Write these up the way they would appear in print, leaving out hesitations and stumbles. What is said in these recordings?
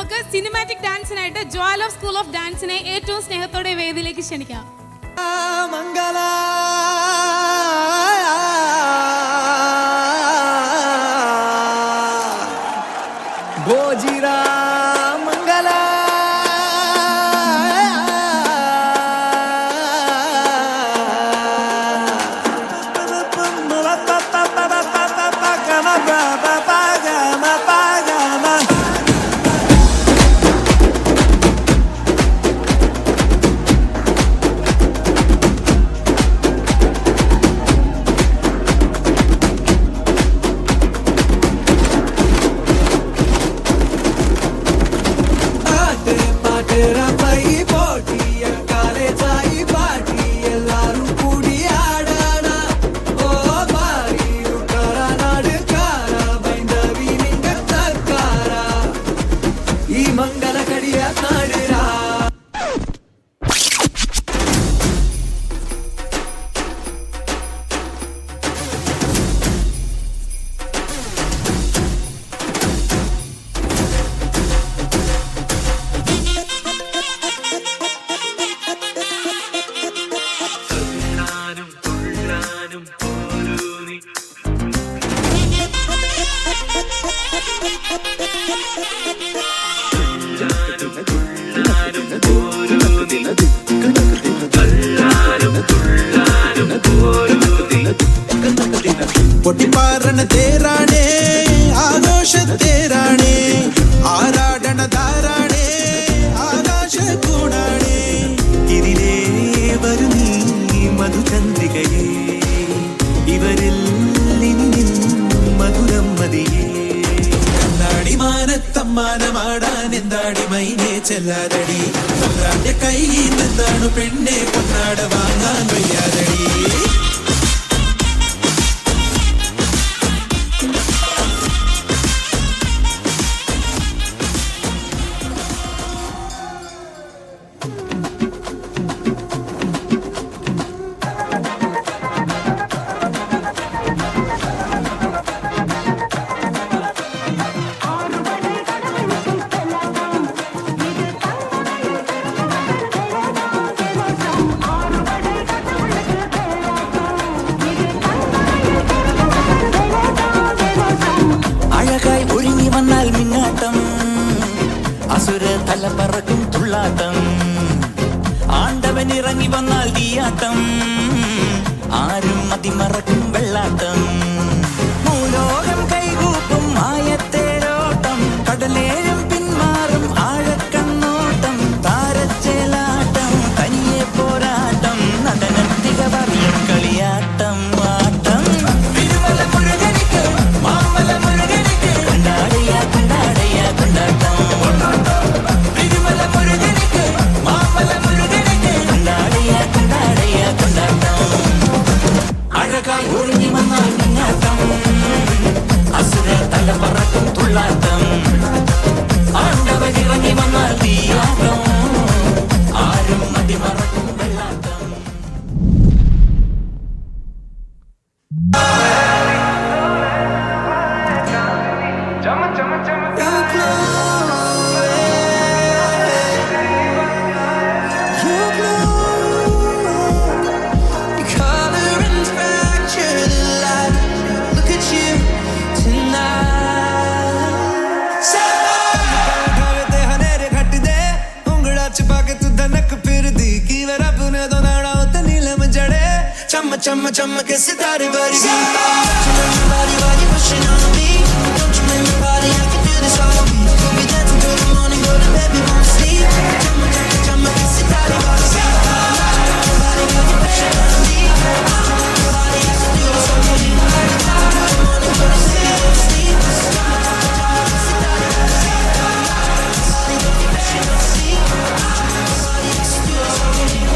നമുക്ക് സിനിമാറ്റിക് ഡാൻസിനായിട്ട് Joel of school of ഡാൻസിനെ ഏറ്റവും സ്നേഹത്തോടെ വേദിയിലേക്ക് ക്ഷണിക്കാം. മംഗള ഗോജിരാ മംഗള പൊട്ടിപ്പാറണ തേരാണേ ആഘോഷത്തേരാണേ ആരാടണ ധാരാണേ ആകാശ കൂടാണേ ഇതിലേ വരുന്നീ മധുചന്ദ്രികയേ ഇവരിൽ മധുരം മതിയേ കണ്ണാടിമാനത്തമ്മാനമാടാൻ എന്താടി മൈനെ ചെല്ലാതടി പൊന്നാന്റെ കയ്യിൽ നിന്നാണ് പെണ്ണെ പൊന്നാട വാങ്ങാൻ വയ്യാതടി. അസുര തല പറക്കും തുള്ളാട്ടം ആണ്ടവൻ ഇറങ്ങി വന്നാൽ തീയാട്ടം ആരും മതിമറക്കും വെള്ളാട്ടം ഭൂലോകം കൈകൂപ്പും ആയത്തേരോട്ടം കടലേഴും പിന്മാറും ആഴക്കണ്ണോട്ടം താരച്ചേലാട്ടം തനിയെ പോരാട്ടം നടനത്തിക പറയും കളിയാട്ടം ആട്ടം തിരുമല മുരുകനിക്ക് മാമല മുരുകനിക്ക് കൊണ്ടാടയ കൊണ്ടാടയ കൊണ്ടാട്ടം Chumma chumma ke sitare bari bari bari pushing on me. Don't you make me party? I can do this all me. We'll be dancing till the morning, but the baby won't sleep. Chumma chumma chumma ke sitare bari bari bari pushing on me. Body I can do this all me. Till the morning, but the baby won't sleep. Chumma chumma chumma ke sitare bari bari pushing on me. Body I can do this all me. Till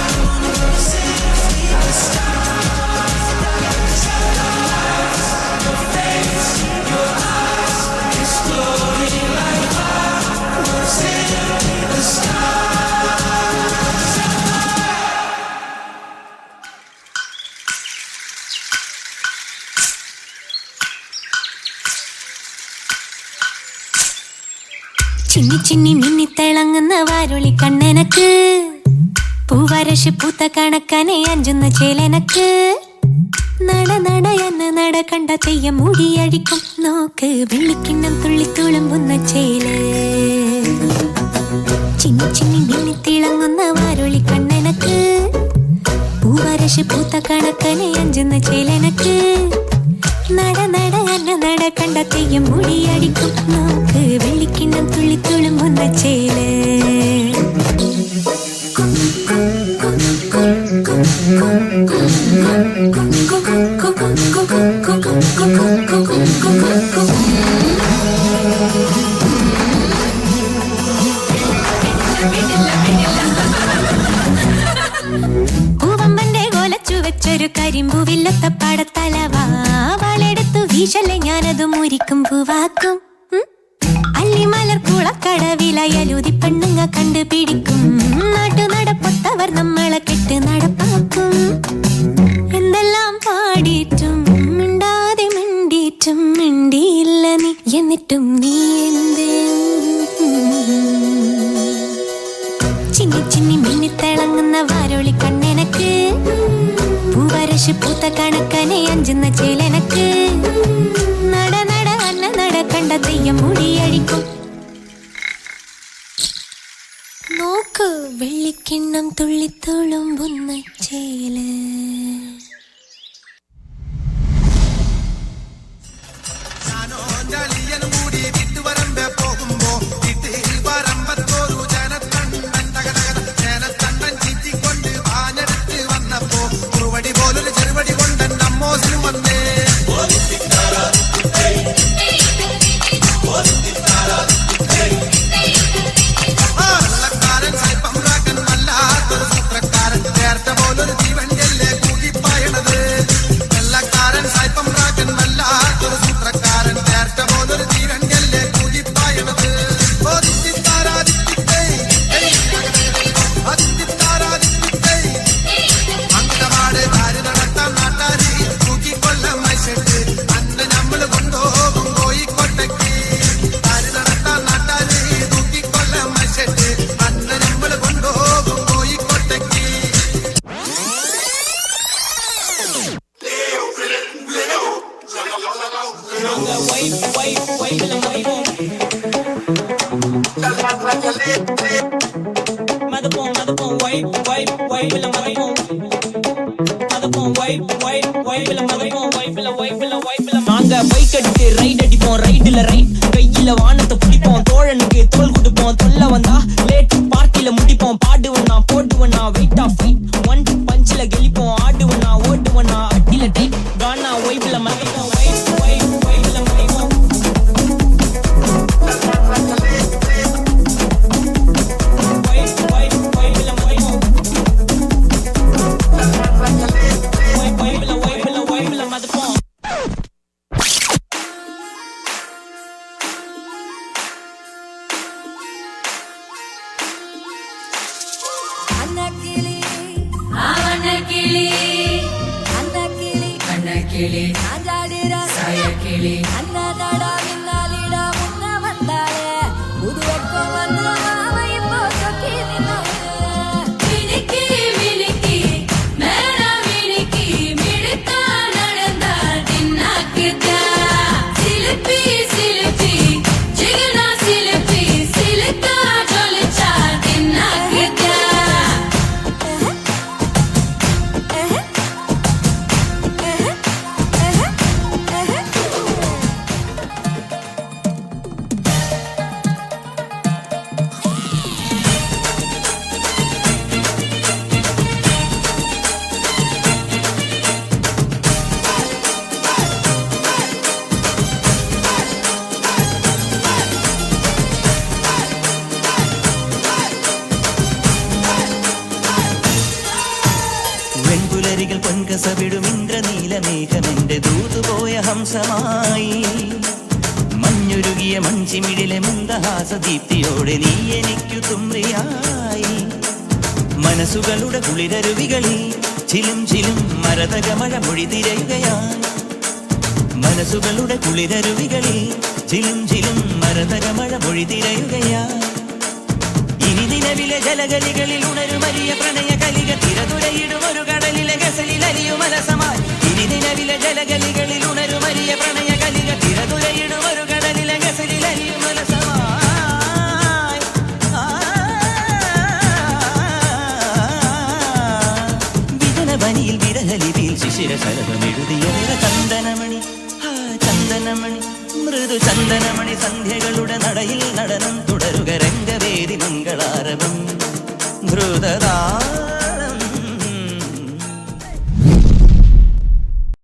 the morning, but the baby won't sleep. ചിന്നി ചിന്നി മിന്നിത്തിളങ്ങുന്ന വാരുളി കണ്ണനക്ക് പൂവരശ് പൂത്ത കണക്കനെ അഞ്ചുന്ന ചേലനക്ക് നട നട എന്ന നട കണ്ട തെയ്യം മുടിയഴിക്കും നോക്ക് വെള്ളിക്കിണ്ണം തുള്ളി തുളുമ്പുന്ന ചേല് ചിന്നി ചിന്നി മിന്നിത്തിളങ്ങുന്ന വാരുളി കണ്ണനക്ക് പൂവരശ് പൂത്ത കണക്കനെ അഞ്ചുന്ന ചേലനക്ക് നട നട എന്ന നട കണ്ട തെയ്യം മുടിയടിക്കും നോക്ക് വെള്ളിക്കിണ്ണം തുള്ളി തുളുമ്പുന്ന ചേല് പൂവമ്പന്റെ കോലച്ചു വെച്ചൊരു കരിമ്പൂവില്ലത്ത പടത്തലവാ വളെടുത്തു വീശല്ലേ ഞാനത് മുരിക്കും പൂവാക്കും അല്ലിമലർ കുളക്കടവിലയലുതി പെണ്ണുങ്ങ കണ്ടുപിടിക്കും നാട്ടു നടപ്പൊത്തവർ നമ്മളെ കെട്ട് നടപ്പാക്കും എന്തെല്ലാം പാടിയിട്ടും മിണ്ടാതെ മിണ്ടിയിട്ടും മിണ്ടിയില്ല നീ എന്നിട്ടും നീ എന്തേ ചിന്നി ചിന്നി മിന്നിത്തിളങ്ങുന്ന വാരോളി കണ്ണെനക്ക് പൂവരശ് പൂത്ത കണക്കനെ അഞ്ചുന്ന ചേലനക്ക് നട നട അന്ന നട കണ്ട തെയ്യം മുടിയഴിക്കും നോക്ക് വെള്ളിക്കിണ്ണം തുള്ളിത്തുളുമ്പുന്ന ചേല് நாங்க பைக் அடித்து ரைட் அடிப்போம் ரைடுல ரைட் கையில வானத்தை பிடிப்போம் தோழனுக்கு தோல் கொடுப்போம் தொல்ல வந்தா லேட் பார்ட்டில முடிப்போம் பாடுவனா போடுவனா வெயிட் ஆஃப் ஃபைட் ஒன் பஞ்சில கெளிப்போம் ஆடுவனா ஓடுவனா அட்டில டைட் கானா வைப்ல மறைப்போம் வைப்ல மறைப்போம் வைப்ல மதப்போம் கிளி சாயக்கிளி அண்ணாடா விண்ணாலிடா முன்ன வந்தாளே புது வெக்கம் வந்து மாவை இப்போ சொக்கி மினுக்கி மினுக்கி மேடா மினுக்கி மிடுக்கா நடந்தா தின்னாக்குதா சிலுப்பி சிலுப்பி ஜிகனா சிலுப்பி சிலுக்கா ஜொலிச்சா தின்னாக்குதா വെൺപുലരികൾ പൊൻകസവിടും ഇന്ദ്രനീലമേഘമെന്റെ ദൂതുപോയ ഹംസമായി മഞ്ഞുരുകിയ മഞ്ചിമിഴിലെ മന്ദഹാസദീപ്തിയോടെ നീ എനിക്കു തുമ്രിയായി മനസ്സുകളുടെ കുളിരരുവികളിൽ ചിലും ചിലും മരതക മഴ മൊഴി തിരയുകയായി മനസ്സുകളുടെ കുളിരരുവികളിൽ ചിലും ചിലും മരതകമഴ മൊഴി തിരയുകയാ ഇനി നിലവിലെ ജലഗലികളിൽ ഉണരുമരിയ പ്രണയ കലിക തിരതുരയിടും ഒരു കടലിലെ ഗസലിൽ അലിയും മനസമായി ഇനി നിലവിലെ ജലഗലികളിൽ ഉണരുമരിയ പ്രണയ കലിക തിരതുരയിടും ഒരു കടലിലെ ഗസലിൽ അലിയും മനസമായി വിജനവനിയിൽ വിരഹലിപിയിൽ ശിശിര ശലഭമെഴുതിയ ചന്ദനമണി ചന്ദനമണി മൃദു ചന്ദനമണി സന്ധ്യകളുടെ നടയിൽ